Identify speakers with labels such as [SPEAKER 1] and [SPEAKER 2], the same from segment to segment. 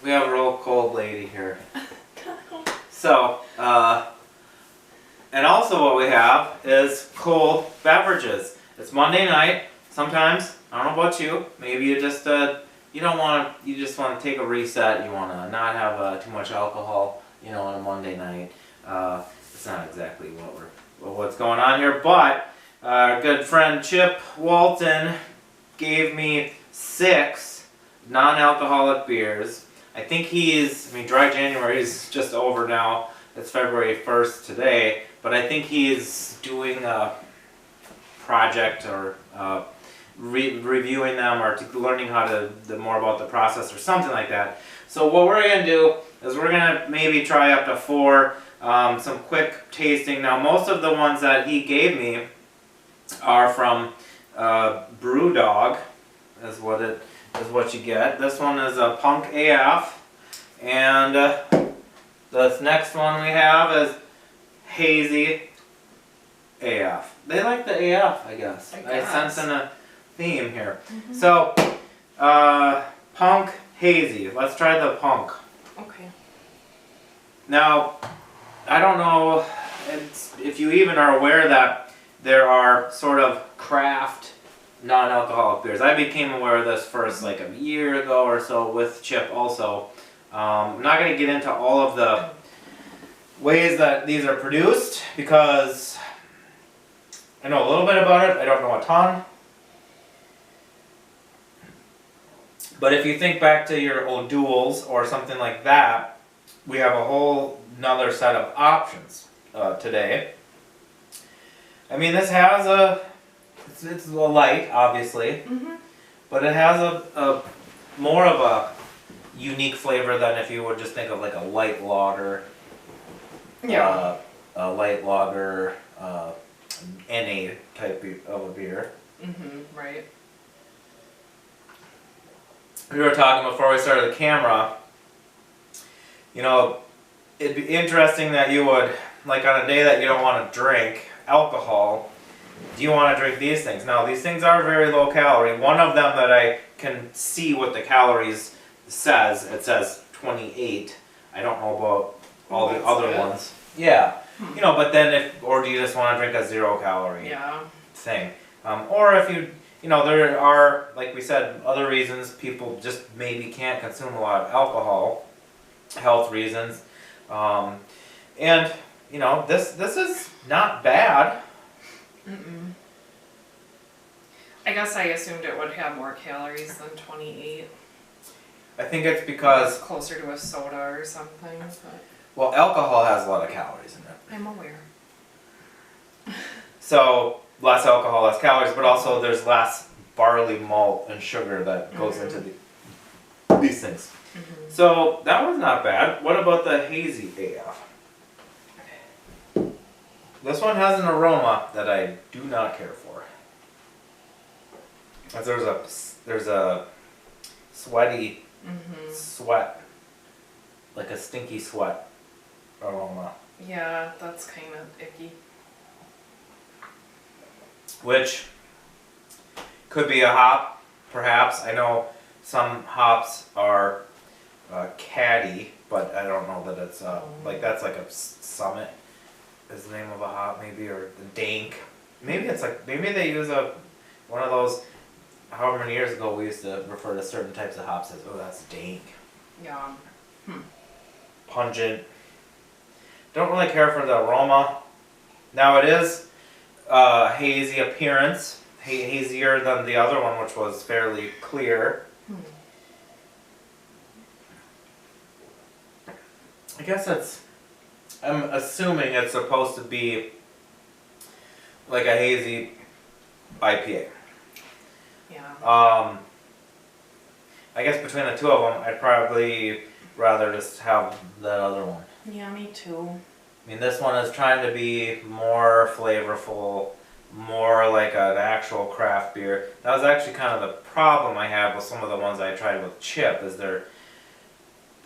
[SPEAKER 1] We have a real cold lady here. So, and also what we have is cold beverages. It's Monday night. Sometimes, I don't know about you, maybe you just you just want to take a reset. You want to not have too much alcohol, on a Monday night. It's not exactly what's going on here, but our good friend Chip Walton gave me 6 non-alcoholic beers. I think dry January is just over now. It's February 1st today, but I think he's doing a project or reviewing them or learning how to more about the process or something like that. So what we're going to do is we're going to maybe try up to 4, some quick tasting. Now most of the ones that he gave me are from Brew is what you get. This one is a Punk AF, and this next one we have is Hazy AF. They like the AF, I guess. I sense in a theme here. Mm-hmm. So, Punk Hazy. Let's try the Punk.
[SPEAKER 2] Okay.
[SPEAKER 1] Now, I don't know if you even are aware that there are sort of craft non-alcoholic beers. I became aware of this first like a year ago or so with Chip also. I'm not going to get into all of the ways that these are produced because I know a little bit about it. I don't know a ton. But if you think back to your old duels or something like that, we have a whole another set of options today. I mean, this has it's a light, obviously, but it has a more of a unique flavor than if you would just think of like a light lager.
[SPEAKER 2] Yeah.
[SPEAKER 1] A light lager, NA type of a beer.
[SPEAKER 2] Right.
[SPEAKER 1] We were talking before we started the camera. It'd be interesting that you would, like on a day that you don't want to drink alcohol, do you want to drink these things? Now, these things are very low calorie. One of them that I can see what the calories says, it says 28. I don't know about all the other ones. Yeah. But then or do you just want to drink a 0 calorie thing? Or if there are, like we said, other reasons people just maybe can't consume a lot of alcohol, health reasons. And this is not bad.
[SPEAKER 2] I guess I assumed it would have more calories than 28.
[SPEAKER 1] I think it's because
[SPEAKER 2] it's closer to a soda or something. But
[SPEAKER 1] well, alcohol has a lot of calories in it.
[SPEAKER 2] I'm aware.
[SPEAKER 1] So less alcohol, less calories, but also there's less barley malt and sugar that goes into these things. So that was not bad. What about the Hazy AF? This one has an aroma that I do not care for. There's a sweaty sweat, like a stinky sweat aroma.
[SPEAKER 2] Yeah, that's kind of icky.
[SPEAKER 1] Which could be a hop, perhaps. I know some hops are caddy, but I don't know that it's like that's like a Summit is the name of a hop, maybe, or the Dank. Maybe they use one of those. However many years ago we used to refer to certain types of hops as, oh, that's Dank.
[SPEAKER 2] Yeah.
[SPEAKER 1] Pungent. Don't really care for the aroma. Now it is hazy appearance, hazier than the other one, which was fairly clear. I guess I'm assuming it's supposed to be like a hazy IPA.
[SPEAKER 2] Yeah.
[SPEAKER 1] I guess between the two of them, I'd probably rather just have that other one.
[SPEAKER 2] Yeah, me too.
[SPEAKER 1] I mean, this one is trying to be more flavorful, more like an actual craft beer. That was actually kind of the problem I had with some of the ones I tried with Chip, is they're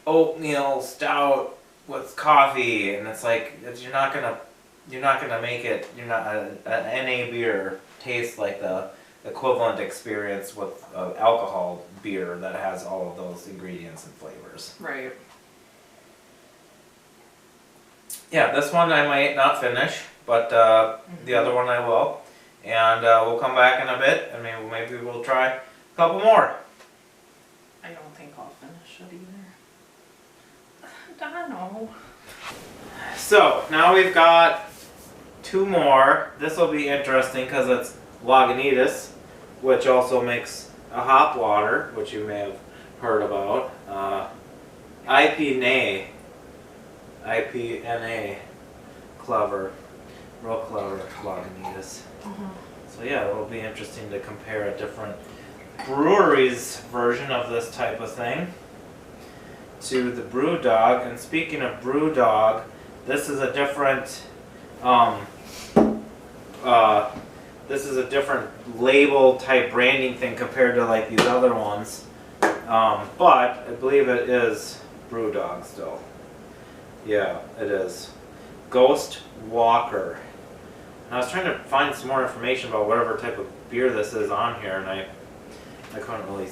[SPEAKER 1] oatmeal stout with coffee, and it's like you're not gonna make it. You're not an NA beer taste like equivalent experience with alcohol beer that has all of those ingredients and flavors.
[SPEAKER 2] Right.
[SPEAKER 1] Yeah, this one I might not finish, but the other one I will. And we'll come back in a bit, and maybe we'll try a couple more.
[SPEAKER 2] I don't think I'll finish it either. I don't know.
[SPEAKER 1] So, now we've got 2 more. This will be interesting because it's Lagunitas, which also makes a hop water, which you may have heard about. IPNA. Clever. Real clever Lagunitas. So yeah, it'll be interesting to compare a different brewery's version of this type of thing to the Brew Dog. And speaking of Brew Dog, this is a different label type branding thing compared to like these other ones. But I believe it is Brew Dog still. Yeah, it is. Ghost Walker. And I was trying to find some more information about whatever type of beer this is on here, and I couldn't really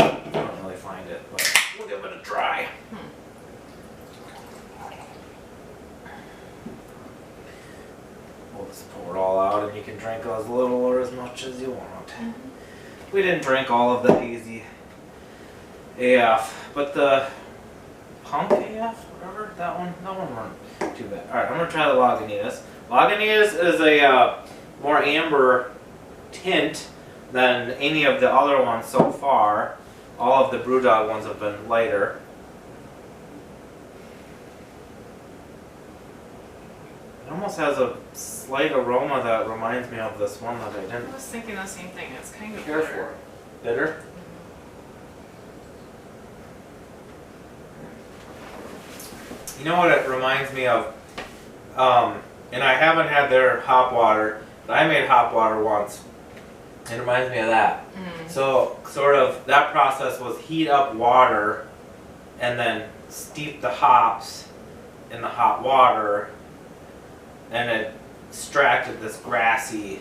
[SPEAKER 1] find it, but we'll give it a try. We'll just pour it all out, and you can drink as little or as much as you want. We didn't drink all of the hazy AF, but the Punk AF, whatever, that one weren't too bad. Alright, I'm going to try the Lagunitas. Lagunitas is a more amber tint than any of the other ones so far. All of the Brewdog ones have been lighter. It almost has a slight aroma that reminds me of this one that I
[SPEAKER 2] I
[SPEAKER 1] didn't
[SPEAKER 2] was thinking the same thing. It's kind of
[SPEAKER 1] care
[SPEAKER 2] bitter.
[SPEAKER 1] for. Bitter? You know what it reminds me of? And I haven't had their hop water, but I made hop water once. It reminds me of that. So, sort of, that process was heat up water and then steep the hops in the hot water, and it extracted this grassy,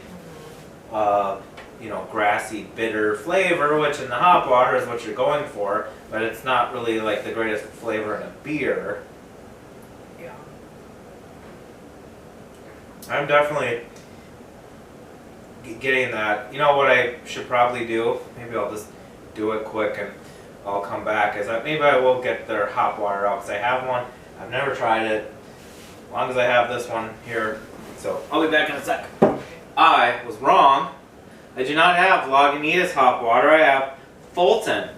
[SPEAKER 1] grassy, bitter flavor, which in the hop water is what you're going for, but it's not really like the greatest flavor in a beer.
[SPEAKER 2] Yeah.
[SPEAKER 1] I'm definitely getting that. You know what I should probably do? Maybe I'll just do it quick and I'll come back. Is that maybe I will get their hop water out because I have one. I've never tried it. As long as I have this one here. So I'll be back in a sec. I was wrong. I do not have Lagunitas hop water. I have Fulton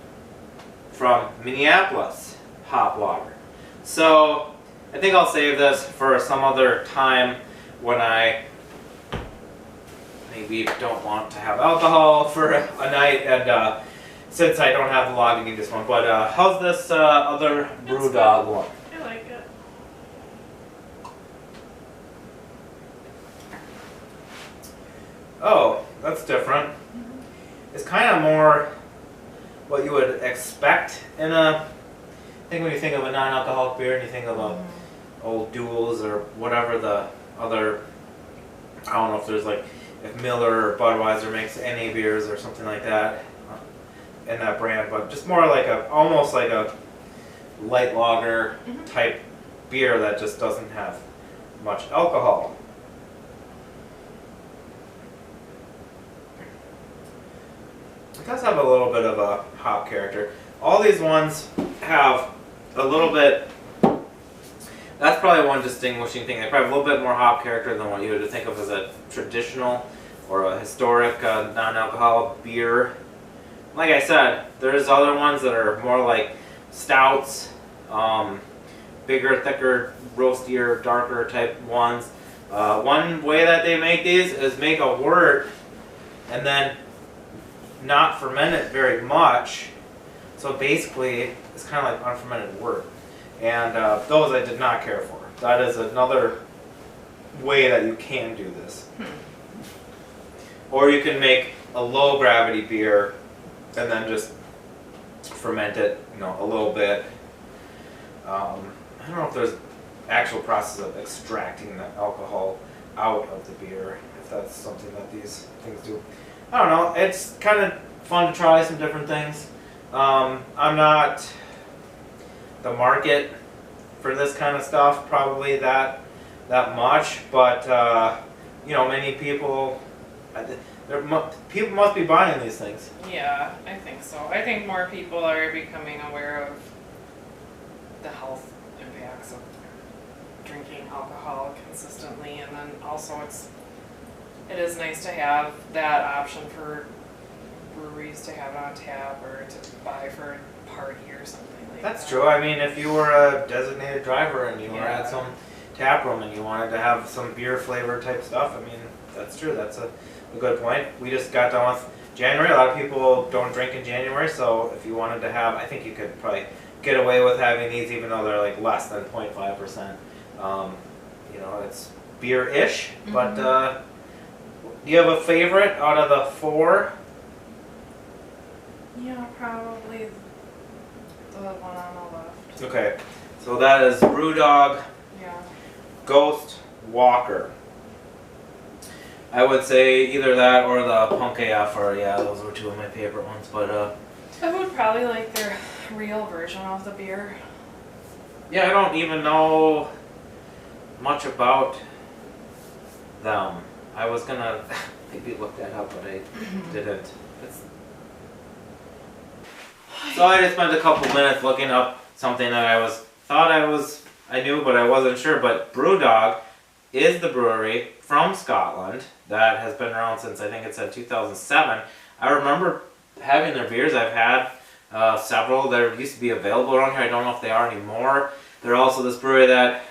[SPEAKER 1] from Minneapolis hop water. So I think I'll save this for some other time when I maybe don't want to have alcohol for a night, and since I don't have the Lagunitas one. But how's this other Brewdog one?
[SPEAKER 2] I like it.
[SPEAKER 1] Oh, that's different. It's kind of more what you would expect in a. I think when you think of a non-alcoholic beer and you think of a Old Duels or whatever the other. I don't know if there's like if Miller or Budweiser makes any beers or something like that in that brand, but just more like almost like a light lager type beer that just doesn't have much alcohol. It does have a little bit of a hop character. All these ones have a little bit. That's probably one distinguishing thing. They probably have a little bit more hop character than what you would think of as a traditional or a historic non-alcoholic beer. Like I said, there's other ones that are more like stouts, bigger, thicker, roastier, darker type ones. One way that they make these is make a wort and then not ferment it very much. So basically, it's kind of like unfermented wort. And those I did not care for. That is another way that you can do this. Or you can make a low gravity beer and then just ferment it, a little bit. I don't know if there's actual process of extracting the alcohol out of the beer, if that's something that these things do. I don't know, it's kind of fun to try some different things. I'm not the market for this kind of stuff probably that much, but you know, many people, people must be buying these things.
[SPEAKER 2] Yeah, I think so. I think more people are becoming aware of the health impacts of drinking alcohol consistently, and then also it is nice to have that option for breweries to have it on tap or to buy for a party or something like that.
[SPEAKER 1] That's true. I mean, if you were a designated driver and you were
[SPEAKER 2] Yeah.
[SPEAKER 1] at some tap room and you wanted to have some beer flavor type stuff, I mean, that's true. That's a good point. We just got done with January. A lot of people don't drink in January, so if you wanted to have, I think you could probably get away with having these even though they're like less than 0.5%. You know, it's beer-ish, but do you have a favorite out of the 4?
[SPEAKER 2] Yeah, probably the one on the left.
[SPEAKER 1] Okay, so that is Brewdog
[SPEAKER 2] Yeah.
[SPEAKER 1] Ghost Walker. I would say either that or the Punk AF, or yeah, those were 2 of my favorite ones. But
[SPEAKER 2] I would probably like their real version of the beer.
[SPEAKER 1] yeah, I don't even know much about them. I was gonna maybe look that up, but I didn't. So I just spent a couple minutes looking up something that I knew, but I wasn't sure. But Brewdog is the brewery from Scotland that has been around since, I think it said 2007. I remember having their beers. I've had several that used to be available around here. I don't know if they are anymore. They're also this brewery that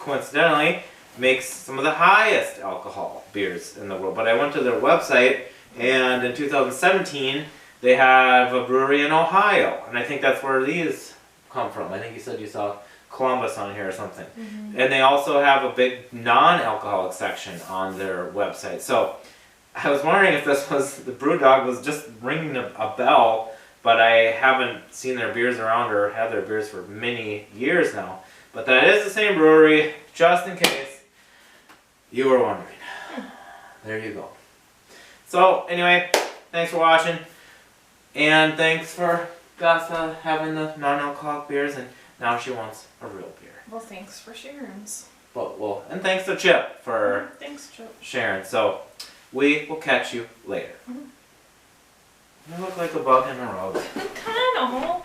[SPEAKER 1] coincidentally makes some of the highest alcohol beers in the world. But I went to their website, and in 2017 they have a brewery in Ohio, and I think that's where these come from. I think you said you saw Columbus on here or something. And they also have a big non-alcoholic section on their website. So I was wondering if this was, the Brewdog was just ringing a bell, but I haven't seen their beers around or had their beers for many years now. But that is the same brewery, just in case you were wondering. There you go. So anyway, thanks for watching. And thanks for Gus having the non-alcoholic beers, and now she wants a real beer.
[SPEAKER 2] Well, thanks for sharing.
[SPEAKER 1] Well, and thanks to Chip for
[SPEAKER 2] Thanks, Chip.
[SPEAKER 1] sharing. So we will catch you later. You look like a bug in the road.
[SPEAKER 2] Kind of.